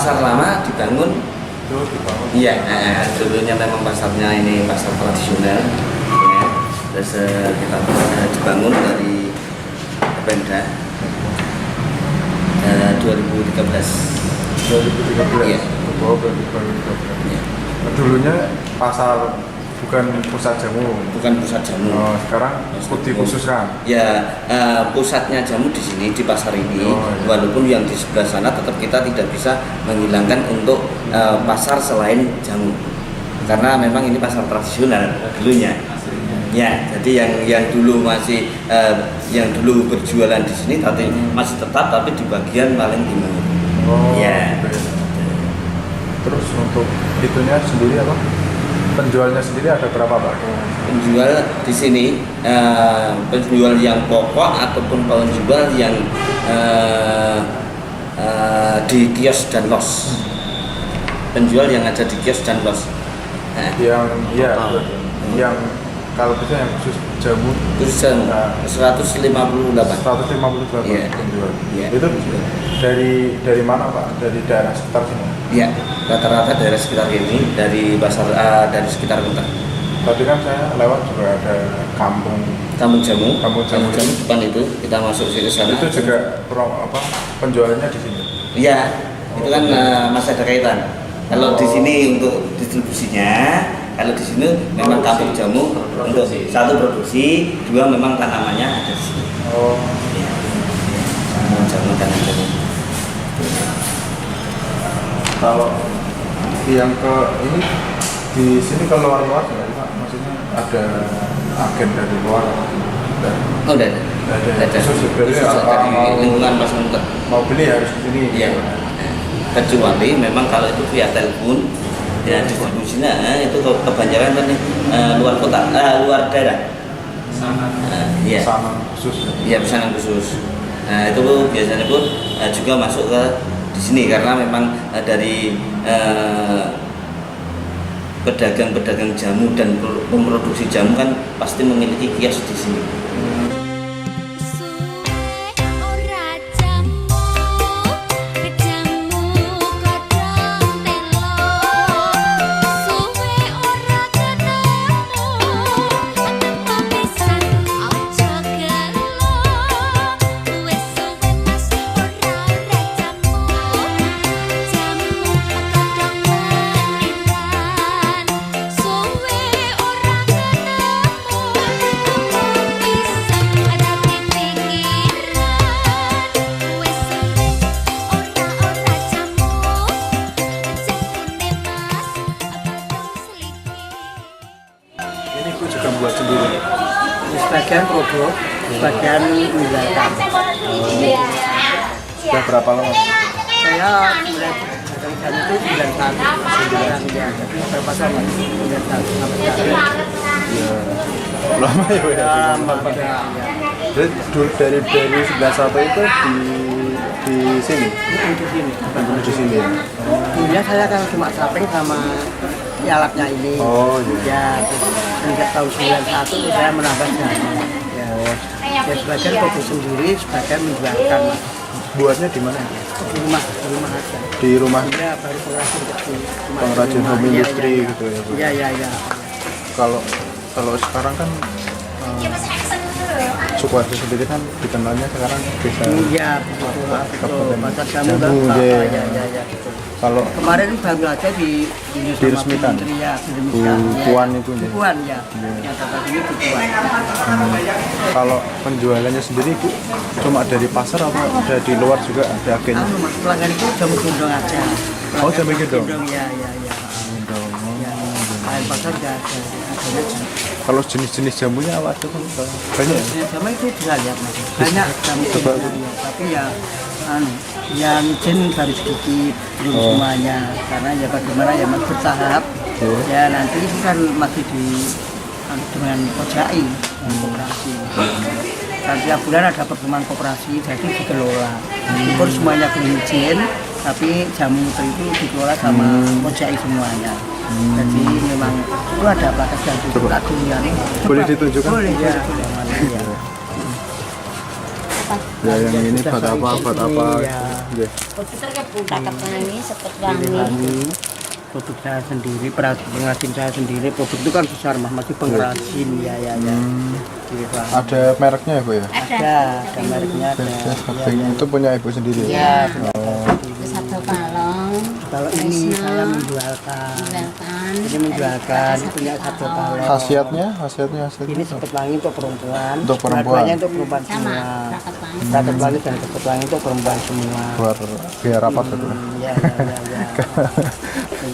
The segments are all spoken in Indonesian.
pasar lama dibangun. Iya, dulunya memang pasarnya ini pasar tradisional. Ya. Terus kita dibangun dari Pemda 2013. 2013. Iya. Oh, 2013. Iya. Dulunya pasar bukan pusat jamu. Bukan pusat jamu. Oh, sekarang dikhususkan. Ya, pusatnya jamu di sini di pasar ini. Oh, iya. Walaupun yang di sebelah sana tetap kita tidak bisa menghilangkan untuk pasar selain jamu. Karena memang ini pasar tradisional dulunya. Ya, jadi yang dulu masih yang dulu berjualan di sini tapi masih tetap tapi di bagian paling timur. Oh, ya. Okay. Terus untuk itunya sendiri apa? Penjualnya sendiri ada berapa, Pak? Penjual di sini penjual yang pokok ataupun penjual yang di kios dan los. Penjual yang ada di kios dan los. Yang kalau bisa yang khusus jamu. Khusus jamu 158. 158 Iya. penjual. Iya. Itu dari mana, Pak? Dari daerah sekitar sini. Iya, rata-rata daerah sekitar ini dari pasar dari sekitar kota. Tadi kan saya lewat juga ada kampung Jamu depan itu kita masuk ke sana. itu juga penjualannya di sini. Iya, itu kan masih ada kaitan. Kalau di sini untuk distribusinya, kalau di sini memang kampung jamu untuk satu produksi, dua memang tanamannya ada di sini. Oh. Iya. Jamu tanam jamu. Kalau yang ke ini di sini ke luar-luar nggak, Pak? Maksudnya ada agen dari luar? Oh, udah ada. Khusus dari lingkungan masyarakat. mau beli harus di sini. Iya. Kecuali memang kalau itu via telepon ya distribusinya itu kebanyakan kan luar kota, luar daerah. Iya. Pesanan khusus. Iya, pesanan khusus. Nah, itu biasanya pun juga masuk ke di sini karena memang dari pedagang-pedagang jamu dan memproduksi jamu kan pasti memiliki kios di sini. Ini aku juga buat sendiri. Sebagian produk, sebagian menjualkan. Sudah berapa lama? Saya mulai dagang jamu itu 9 tahun. Ya, jadi berapa tahun? 9 tahun sampai sekarang. Ya. Lama ya, Pak? Lama, ya. Jadi dari 91 itu di sini. Di sini. Di sini. Ya? Dulunya saya kan cuma shopping sama alatnya ini. Oh, iya. Ya, sejak tahun 91 itu saya menambah jamu. Ya. Ya, sebagian produk sendiri, sebagian menjualkan. Buatnya di mana? Di rumah aja. Di rumah Ya, baru pengrajin kecil. Cuma pengrajin di rumah. home Ya, industry ya, ya. gitu ya, Bu? Iya. Kalau sekarang kan Sukoharjo sendiri kan dikenalnya sekarang desa Iya, betul. Pasar jamu kan. iya. Ya, betul. Kalau Kemarin baru aja diresmikan. Ya, diresmikan. Puan itu ya. Puan ya. Yang tempat ini di Puan. Kalau penjualannya sendiri Bu, cuma dari pasar atau ada di luar juga ada agennya? Mas pelanggan itu jamu gendong aja. Oh, jamu gendong? Ya. Lain pasar nggak ada. Kalau jenis-jenis jamunya apa aja Bang? Banyak ya? Jamu itu bisa lihat Mas. Banyak jamu Coba. ya. Tapi ya yang izin baru sedikit, belum semuanya. Karena ya bagaimana ya Mas bertahap. Ya nanti itu kan masih dengan OJAI, koperasi. Dan tiap bulan ada pertemuan koperasi, jadi dikelola. Meskipun semuanya belum izin, tapi jamu itu dikelola sama OJAI semuanya. Jadi memang itu ada batas dan juga dunia nih. Boleh ditunjukkan? Boleh ya. Ya yang ini buat apa? Ya. nggih. Paket wangi, sepet wangi. Wangi. Produk saya sendiri, pengrajin saya sendiri. Produk itu kan besar mah, masih pengrajin ya. Gitu, Pak. Ada mereknya ya Bu ya? Ada mereknya ada. Itu punya Ibu sendiri ya? Ya, Satu kalong. kalau ini saya menjualkan. Ini menjualkan, ini punya satu kalong. Khasiatnya? Ini sepet wangi untuk perempuan. Untuk perempuan. Dua-duanya untuk perempuan Sama, semua. paket wangi. Paket wangi dan sepet wangi untuk perempuan semua. Biar rapat gitu. Ya.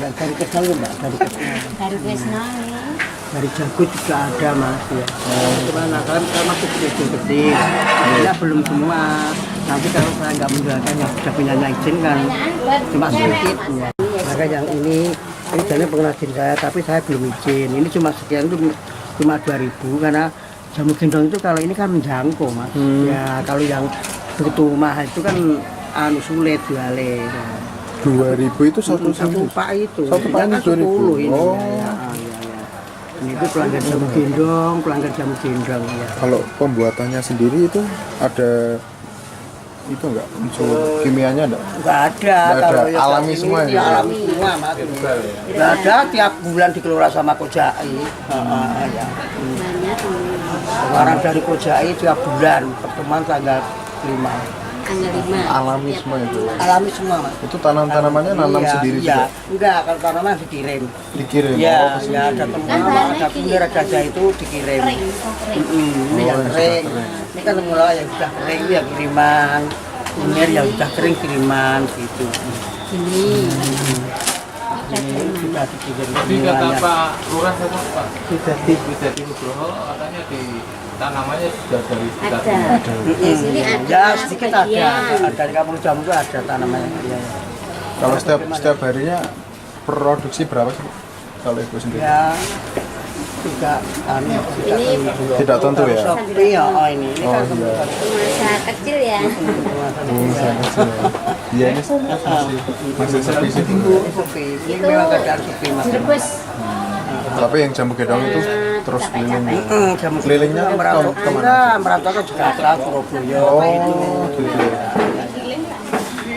Dari Kesna ya Mbak, dari Kesna. Dari Wisno ini. Dari Jago juga ada Mas ya. Cuman kan saya masih kecil-kecil. Ya belum semua. Nanti kalau saya nggak menjualkan yang sudah punya izin kan cuma sedikit. Ya. Maka yang ini jadi pengrajin saya, tapi saya belum izin. Ini cuma sekian itu cuma 2.000 karena jamu gendong itu kalau ini kan menjangkau Mas. Ya kalau yang begitu mahal itu kan sulit jualnya. 2.000 itu satu pak itu. Satu pak ini 2.000. Ini. Oh. Ya. Ini itu pelanggan jamu gendong ya. Kalau pembuatannya sendiri itu ada itu enggak unsur kimianya enggak? Enggak ada. Nggak ada. Kalau yang Alami ini semua ya, ya? alami semua Mas. Enggak ada, tiap bulan dikelola sama Kojai. Ya. Banyak ini. Sekarang dari Kojai tiap bulan pertemuan tanggal 5. Tanggal 5. Alami semua itu. Alami semua Mas. Itu tanam-tanamannya nanam Iya, sendiri iya. juga. Enggak, kalau tanaman dikirim. Dikirim. Ya, Oh, ke ya sini. ada temuan, ada kunir, ada gajah itu dikirim. Kering, kering. Ini yang yang kering. sudah kering. Ini kan mulai yang sudah kering itu ya kiriman. Kunir yang sudah kering kiriman gitu. Gini. Ini sudah dikirim Tapi kata semuanya. Pak Lurah sama Pak Widadi Nugroho katanya di tanamannya sudah dari sekitar Ada. Di sini ada. Ya sedikit ada. sebagian. Dari kampung jamu itu ada tanamannya. Ya. Kalau setiap harinya produksi berapa sih? Kalau Ibu sendiri? Ya tidak Ini Tidak tentu ya? Iya, ini Oh, kan iya. masa kecil ya. Saya kecil ya. Iya ini masih sepi sih. sepi. Ini memang keadaan sepi Mas. Brebes. Tapi yang jamu gedong itu terus keliling. Jamu Kelilingnya merantau kemana? merantau ke Jakarta, Surabaya, Oh, itu. gitu ya.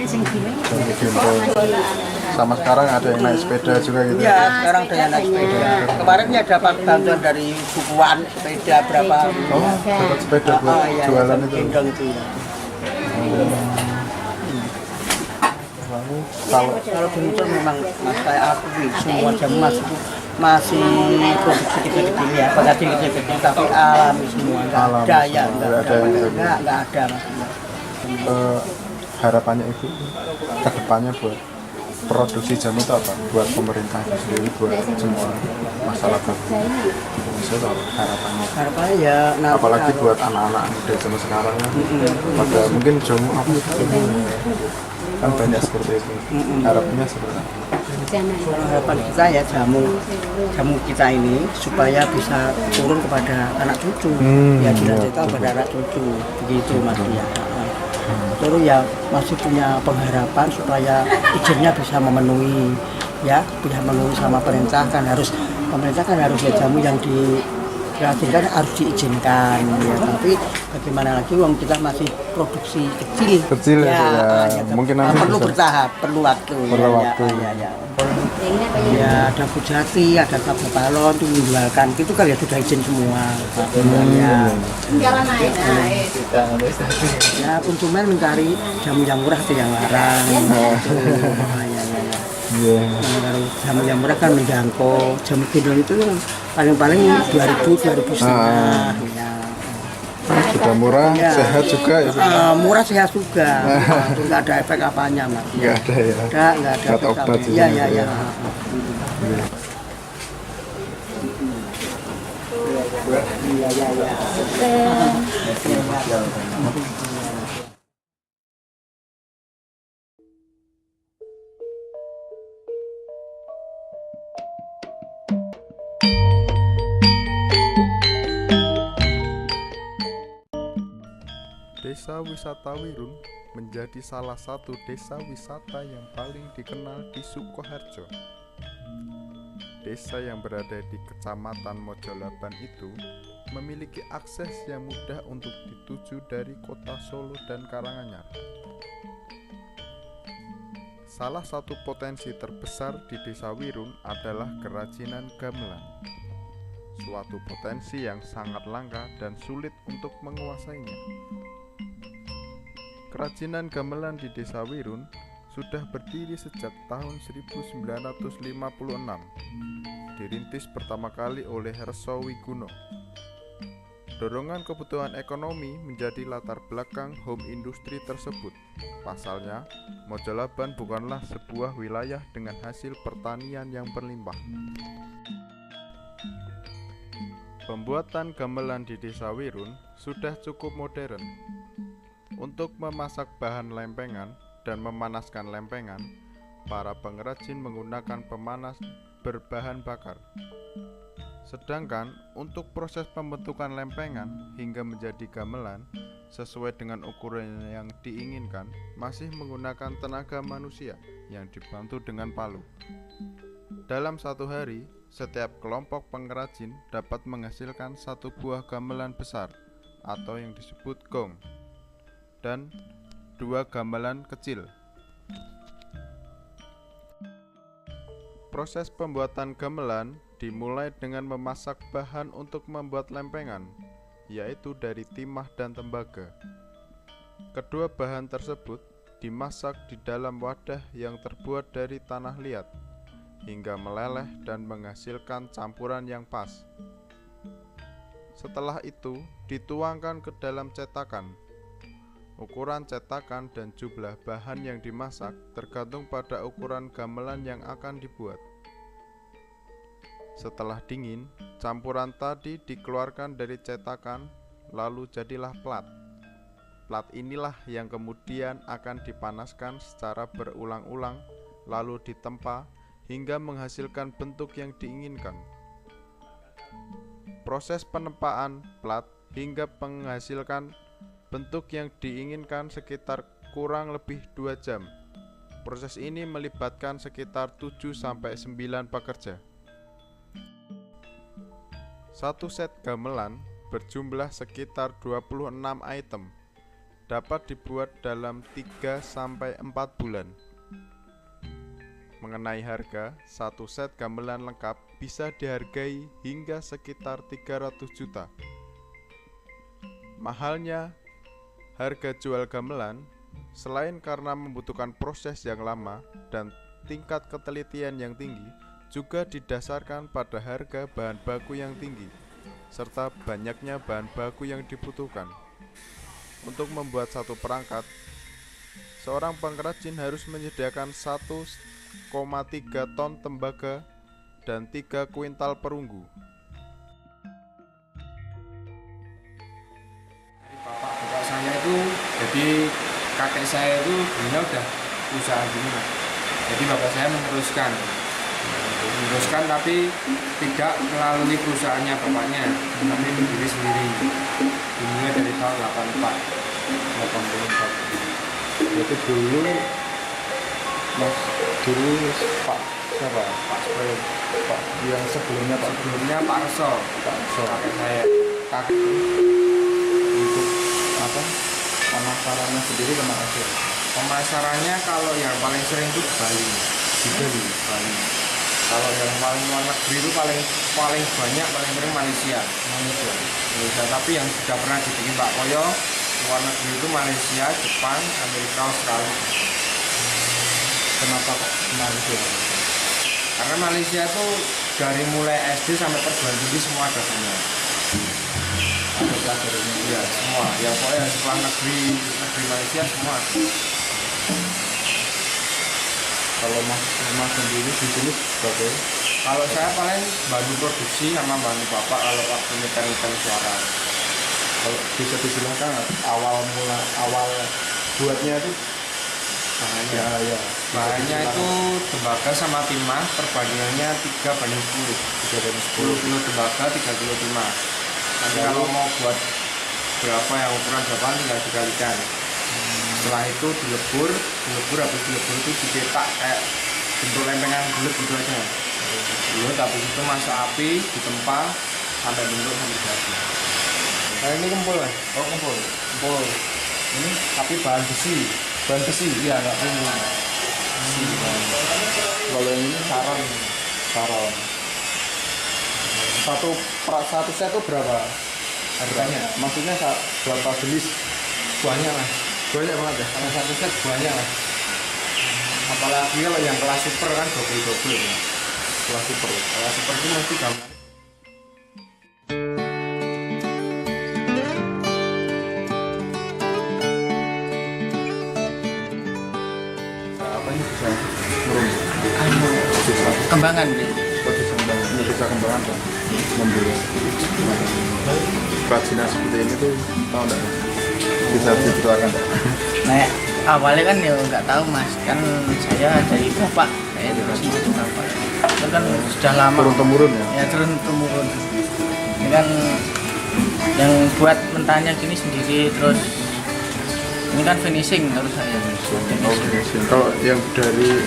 Sing gini. Jamu gendong. Sama sekarang ada yang naik sepeda juga gitu. Ya, sekarang dengan naik sepeda. Kemarin ya dapat bantuan dari bukuan sepeda berapa. Oh, dapat sepeda buat iya, jualan jamu itu. gendong itu ya. Lalu Kalau dulu memang Mas kayak aku nih, semua jamu masih produksi kecil-kecil ya, pengganti kecil-kecil tapi alami semua, nggak Alami ada ya, semua, nggak nggak ada yang kayak nggak ada Mas. harapannya Ibu ke depannya buat produksi jamu itu apa? Buat pemerintah itu sendiri, buat semua masyarakat Indonesia itu apa harapannya? Harapannya ya nanti Apalagi kalau- buat anak-anak muda zaman sekarang ya. Pada mungkin jamu apa gitu. Kan banyak seperti itu. Harapannya seperti apa? harapan kita ya jamu kita ini supaya bisa turun kepada anak cucu, ya dilanjutkan kepada anak cucu, begitu Mas ya. Terus ya masih punya pengharapan supaya izinnya bisa memenuhi, ya bisa memenuhi sama pemerintah kan harus ya jamu yang dihasilkan harus diizinkan ya, tapi bagaimana lagi uang kita masih produksi kecil ya. Mungkin nanti perlu bisa. bertahap, perlu waktu Perlu waktu. ya ada Bujati, ada Kabu Balon itu menjualkan itu kan ya sudah izin semua ya. Ya konsumen mencari jamu yang murah atau yang larang gitu. Iya. Nah, kalau jamu yang murah kan menjangkau, jamu gendong itu paling-paling 2.000 setengah ya. Sudah murah, Ya. sehat juga ya. Murah sehat juga, itu nggak ada efek apanya Mas. Nggak ada ya. Nggak ada Nggak efek obat apa. sih Iya, sebenarnya. iya. Desa Wisata Wirun menjadi salah satu desa wisata yang paling dikenal di Sukoharjo. Desa yang berada di Kecamatan Mojolaban itu memiliki akses yang mudah untuk dituju dari kota Solo dan Karanganyar. Salah satu potensi terbesar di Desa Wirun adalah kerajinan gamelan. Suatu potensi yang sangat langka dan sulit untuk menguasainya. Kerajinan gamelan di Desa Wirun sudah berdiri sejak tahun 1956. Dirintis pertama kali oleh Reso Wiguno. Dorongan kebutuhan ekonomi menjadi latar belakang home industri tersebut. Pasalnya, Mojolaban bukanlah sebuah wilayah dengan hasil pertanian yang berlimpah. Pembuatan gamelan di Desa Wirun sudah cukup modern. Untuk memasak bahan lempengan dan memanaskan lempengan, para pengrajin menggunakan pemanas berbahan bakar. Sedangkan untuk proses pembentukan lempengan hingga menjadi gamelan sesuai dengan ukuran yang diinginkan masih menggunakan tenaga manusia yang dibantu dengan palu. Dalam satu hari, setiap kelompok pengrajin dapat menghasilkan satu buah gamelan besar atau yang disebut gong dan 2 gamelan kecil. Proses pembuatan gamelan dimulai dengan memasak bahan untuk membuat lempengan, yaitu dari timah dan tembaga. Kedua bahan tersebut dimasak di dalam wadah yang terbuat dari tanah liat, hingga meleleh dan menghasilkan campuran yang pas. Setelah itu, dituangkan ke dalam cetakan. Ukuran cetakan dan jumlah bahan yang dimasak tergantung pada ukuran gamelan yang akan dibuat. Setelah dingin, campuran tadi dikeluarkan dari cetakan, lalu jadilah plat. Plat inilah yang kemudian akan dipanaskan secara berulang-ulang, lalu ditempa hingga menghasilkan bentuk yang diinginkan. Proses penempaan plat hingga menghasilkan bentuk yang diinginkan sekitar kurang lebih 2 jam. Proses ini melibatkan sekitar 7-9 pekerja. Satu set gamelan berjumlah sekitar 26 item, dapat dibuat dalam 3-4 bulan. Mengenai harga, satu set gamelan lengkap bisa dihargai hingga sekitar 300 juta. Mahalnya harga jual gamelan, selain karena membutuhkan proses yang lama dan tingkat ketelitian yang tinggi, juga didasarkan pada harga bahan baku yang tinggi, serta banyaknya bahan baku yang dibutuhkan. Untuk membuat satu perangkat, seorang pengrajin harus menyediakan 1,3 ton tembaga dan 3 kuintal perunggu. Bapak saya itu, jadi kakek saya itu dulunya udah usaha gini, jadi bapak saya meneruskan tapi tidak melalui perusahaannya bapaknya, tapi berdiri sendiri. Dimulai dari tahun 84. Jadi dulu Pak siapa? Pak Spoil, Pak yang sebelumnya Pak Pak Reso, kakek saya. kakek untuk apa? Pemasarannya sendiri kemana aja? Pemasarannya kalau yang paling sering itu Bali. Bali. Kalau yang paling luar negeri itu paling banyak paling sering Malaysia. Tapi yang sudah pernah dibikin Pak Koyo luar negeri itu Malaysia, Jepang, Amerika, Australia. Kenapa kok Malaysia? Karena Malaysia itu dari mulai SD sampai perguruan tinggi semua ada punya. Ada pelajarannya. Iya semua. Yang pokoknya sekolah negeri Malaysia semua. Kalau Mas sendiri di sini sebagai? Kalau saya paling bantu produksi sama bantu bapak kalau waktu nyetel suara. Kalau bisa dijelaskan awal buatnya itu Bahannya, ya. bahannya itu tembaga sama timah, perbandingannya 3:10. 10 kilo tembaga, 3 kilo timah. Nanti kalau mau buat berapa yang ukuran berapa tinggal dikalikan. Setelah itu dilebur habis dilebur itu dicetak kayak bentuk lempengan bulat gitu aja. Bulat habis itu masuk api, ditempa sampai bentuk sampai jadi. Nah ini kempul kan? Oh kempul. Ini tapi bahan besi. Iya nggak premium. Kalau yang ini saron. Satu set itu berapa harganya? Maksudnya berapa jenis? Banyak lah. Banyak banget ya. Kalau satu set banyak lah. Apalagi kalau yang kelas super kan double ya. Kelas super itu mesti gambar. Apa ini bisa turun? Bisa. Kembangan deh. Bisa kembangan kan? Membeli kerajinan seperti ini tuh tahu nggak? Bisa diceritakan nggak? Nah, awalnya kan ya nggak tahu mas, kan saya dari bapak, saya terus dari bapak. Itu kan sudah lama. Turun temurun ya? Ya turun temurun. Ini kan yang buat mentahnya gini sendiri, terus ini kan finishing harus saya. Oh, finishing. Kalau yang dari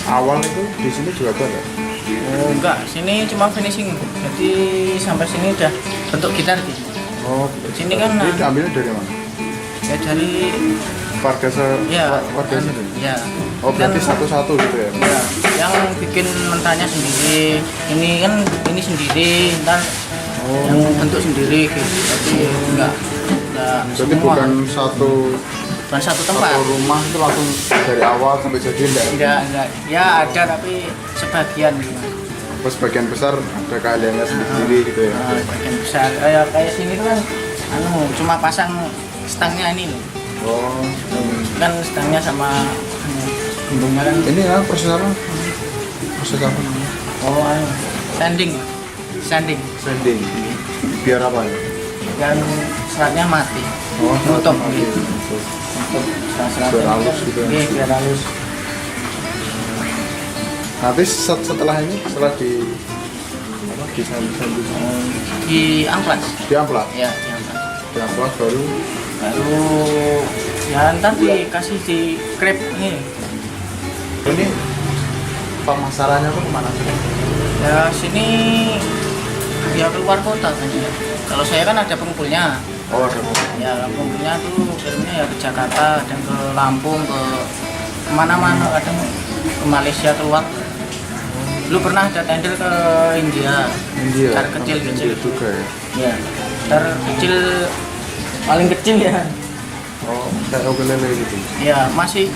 awal itu di sini juga ada? Oh enggak, sini cuma finishing. Jadi sampai sini udah bentuk gitar gitu. Oh, Sini kan ini ambilnya dari mana? ya dari Warga warga kan, sini? ya. Oh, berarti Kan- satu-satu gitu ya? Ya, yang bikin mentahnya sendiri, ini kan ini sendiri, ntar yang bentuk sendiri gitu. Tapi enggak Jadi semua. bukan satu Satu tempat. rumah itu langsung dari awal sampai jadi enggak? Enggak. Ya ada tapi sebagian gitu. Terus bagian besar ada keahliannya sendiri gitu ya? Bagian besar kayak sini tuh kan cuma pasang stangnya ini loh. Oh, Kan stangnya sama gembungnya kan. ini proses apa? Proses apa namanya? Oh, sanding. Sanding. Biar apa ya? Dan seratnya mati. Oh, Nutup mati. gitu. Untuk serat-seratnya Biar halus gitu ya? Iya, biar halus. Nanti setelah di Di amplas. di amplas, Ya, di amplas. baru Baru ya ntar dikasih di krep ini. ini pemasarannya tuh kemana sih? Ya sini ya keluar kota kan ya. Kalau saya kan ada pengepulnya. Oh, ada. Ya pengepulnya tuh kirimnya ya ke Jakarta, kadang ke Lampung, ke kemana-mana, kadang ke Malaysia keluar. Dulu pernah ada tender ke India. Car kecil India juga ya. Ya, car kecil paling kecil ya. Oh, kayak ukulele gitu. Ya masih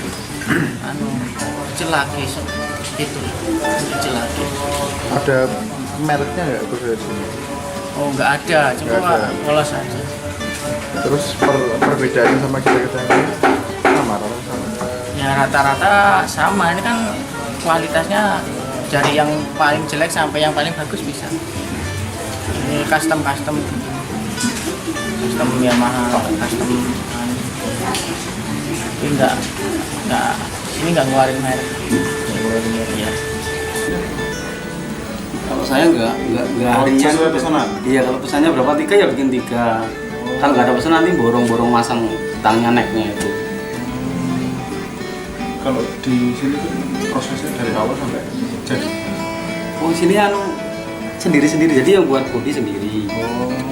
kecil lagi gitu. Kecil lagi. Ada mereknya nggak ukulele di sini? Oh nggak ada, cuma Nggak ada. polos aja. Terus perbedaannya sama kita ini sama sama. Ya rata-rata sama. Ini kan kualitasnya dari yang paling jelek sampai yang paling bagus bisa. Ini custom Yamaha, custom. Ini ini nggak ngeluarin merek. Ya. Kalau saya enggak harinya. Sesuai pesanan? Iya, kalau pesannya berapa 3 ya bikin 3. Kalau nggak ada pesan nanti borong-borong masang tangnya necknya itu. Kalau di sini tuh prosesnya dari awal sampai jadi. Oh sini sendiri-sendiri, jadi yang buat body sendiri.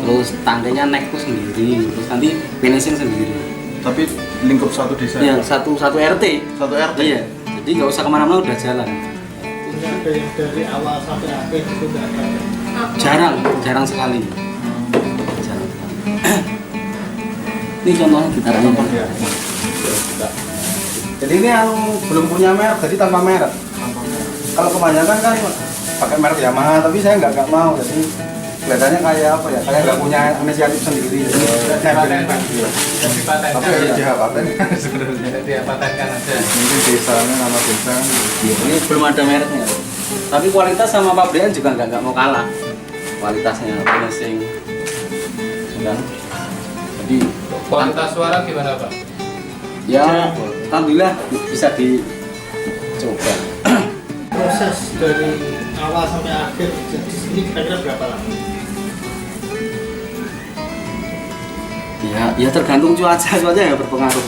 Terus tangkanya neck tuh sendiri, terus nanti finishing sendiri. Tapi lingkup satu desa. Iya, satu RT. Satu RT. Iya, jadi nggak usah kemana-mana udah jalan. Dari awal sampai akhir itu nggak ada. Jarang sekali. Jarang sekali. Ini contohnya gitarnya. Ya. Jadi ini yang belum punya merek, jadi tanpa merek. Kalau kebanyakan kan pakai merek Yamaha, tapi saya nggak mau. Jadi kelihatannya kayak apa ya? Kayak nggak punya inisiatif sendiri. Jadi nempel-nempel. Tapi ada JH paten Sebenarnya dia patenkan aja. mungkin desanya nama desa. Ini belum ada mereknya. Tapi kualitas sama pabrikan juga nggak mau kalah. Kualitasnya, finishing. Kan? Jadi Kualitas suara gimana Pak? ya alhamdulillah bisa dicoba. Proses dari awal sampai akhir jadi ini kira-kira berapa lama? Ya tergantung cuaca ya berpengaruh.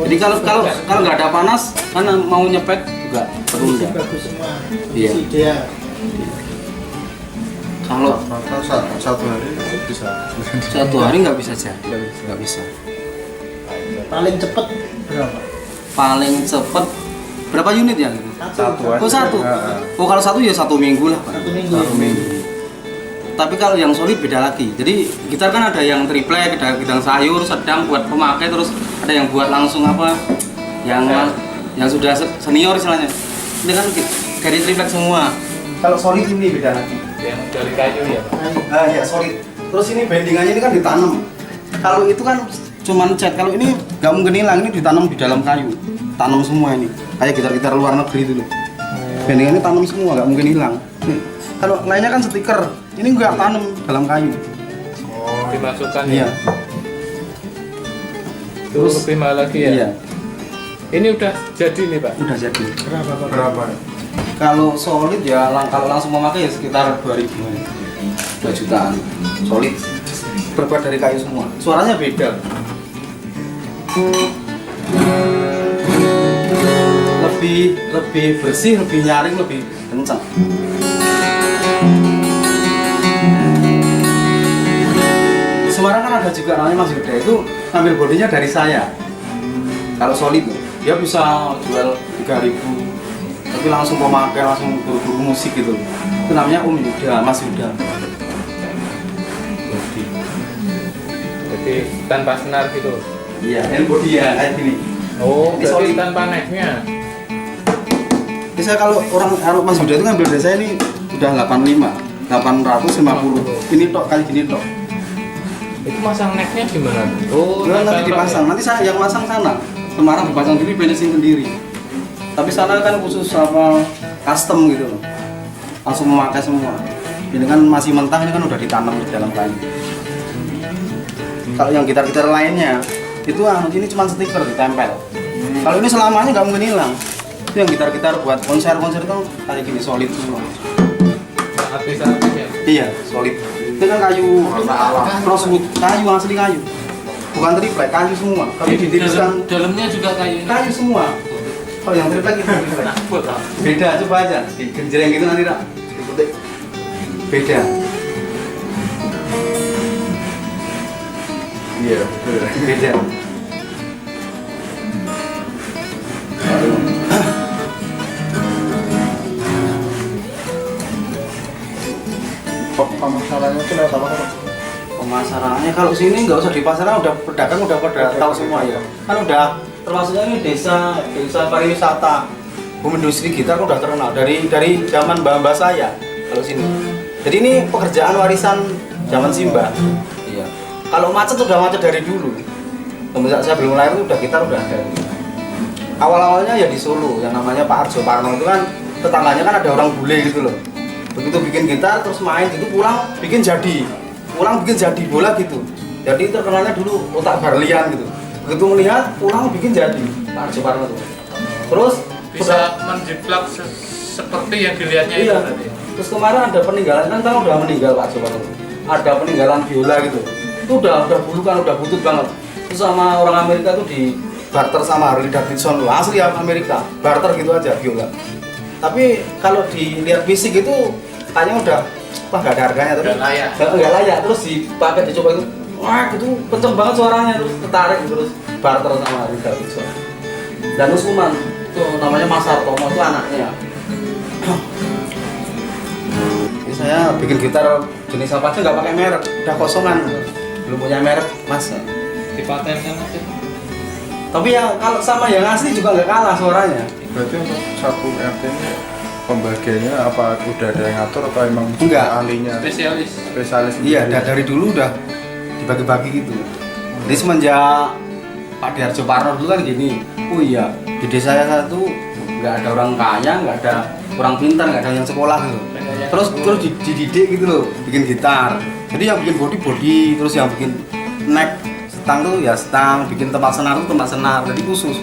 Jadi kalau nggak ada panas kan mau nyepet juga terunda. Bagus semua. Iya. Ideal. Kalau Satu hari bisa. satu hari nggak bisa jadi, nggak bisa. Paling cepet berapa? paling cepet berapa unit ya gitu? Satu aja. Oh satu. Heeh. Oh kalau satu ya 1 minggu lah. Pak. 1 minggu. 1 minggu. Tapi kalau yang solid beda lagi. Jadi gitar kan ada yang triplek, ada gitar sayur, sedang buat pemakai, terus ada yang buat langsung apa? Yang sudah senior istilahnya. Ini kan dari triplek semua. Kalau solid ini beda lagi. Yang dari kayu ya. Ah ya solid. Terus ini bendingannya ini kan ditanam. Kalau itu kan cuman cat. Kalau ini nggak mungkin hilang, ini ditanam di dalam kayu. Tanam semua ini. Kayak gitar-gitar luar negeri itu loh. Bendingannya tanam semua, nggak mungkin hilang. Kalau lainnya kan stiker, ini nggak tanam dalam kayu. Oh, dimasukkan Iya. ya. Terus lebih mahal lagi ya. Iya, Ini udah jadi nih Pak. udah jadi. Berapa? Kalau solid ya, kalau langsung memakai ya sekitar 2.000-an, 2 jutaan. Solid. Terbuat dari kayu semua. Suaranya beda. Lebih bersih, lebih nyaring, lebih kencang. Di Semarang kan ada juga namanya Mas Yuda, itu ngambil bodinya dari saya. Kalau solid tuh, dia bisa jual 3.000, tapi langsung pemakai, langsung guru musik gitu. Itu namanya Om Yuda, Mas Yuda. Jadi tanpa senar gitu. Iya, hand body ya kayak gini. Oh, Ini berarti solid. tanpa necknya. Jadi saya kalau Mas Yuda itu ngambil dari saya ini udah 850. Ini tok kali gini tok. Itu masang necknya gimana? Oh, Nanti nempel dipasang, nanti saya yang masang sana. Semarang dipasang sendiri, finishing sendiri. Tapi sana kan khusus apa custom gitu loh. Langsung memakai semua. Ini kan masih mentah, ini kan udah ditanam di dalam kayu. Kalau yang gitar-gitar lainnya itu ini cuma stiker ditempel. Kalau ini selamanya nggak mungkin hilang. Itu yang gitar-gitar buat konser-konser itu kayak gini solid semua. artis-artis ya. Iya, solid. Itu kan kayu rosewood, kayu asli kayu. Bukan triplek, kayu semua. Tapi ditiriskan Dalamnya juga kayu. kayu semua. Oh, yang triplek itu triplek. Beda, coba aja. Di genjreng gitu nanti tak diputik. Beda. Iya, beda. Pemasarannya itu lewat apa? Pemasarannya kalau sini nggak usah di pasaran, udah pedagang udah pada tahu semua ya. Kan udah termasuknya ini desa pariwisata. Bumi industri gitar kan udah terkenal dari zaman mbah-mbah saya kalau sini. Jadi ini pekerjaan warisan zaman Simba. Iya. Kalau macet udah macet dari dulu. Semenjak saya belum lahir udah gitar udah ada. Awal-awalnya ya di Solo yang namanya Pak Arjo Parno itu kan tetangganya kan ada orang bule gitu loh. Begitu bikin gitar terus main gitu pulang bikin jadi bola gitu. Jadi terkenalnya dulu otak Barlian gitu. Begitu melihat pulang bikin jadi Pak Arjo Parno itu. Terus Bisa menjiplak seperti yang dilihatnya itu iya. tadi. Terus kemarin ada peninggalan kan tahu udah meninggal Pak Arjo Parno. Ada peninggalan biola gitu. Itu udah bulukan udah butut banget. Terus sama orang Amerika tuh di barter sama Harley Davidson loh, asli Amerika. Barter gitu aja biola. Tapi kalau dilihat fisik itu kayaknya udah wah nggak ada harganya tapi nggak layak terus dipakai dicoba itu wah itu kenceng banget suaranya terus tertarik terus barter sama Harley Davidson. Dan Usman tuh namanya Mas Sartomo itu anaknya. Ini saya bikin gitar jenis apa aja nggak pakai merek, udah kosongan belum punya merek Mas. Dipatenkan aja. Tapi ya kalau sama yang asli juga nggak kalah suaranya. Berarti untuk satu RT ini pembagiannya apa udah ada yang ngatur atau emang Enggak. ahlinya Spesialis. Iya, dari dulu udah dibagi-bagi gitu. Jadi semenjak Pak Diarjo Parno dulu kan gini, oh iya di desa saya tuh nggak ada orang kaya, nggak ada orang pintar, nggak ada yang sekolah gitu. Terus dididik gitu loh, bikin gitar. Jadi yang bikin body, terus yang bikin neck stang tuh ya stang, bikin tempat senar tuh tempat senar. Jadi khusus.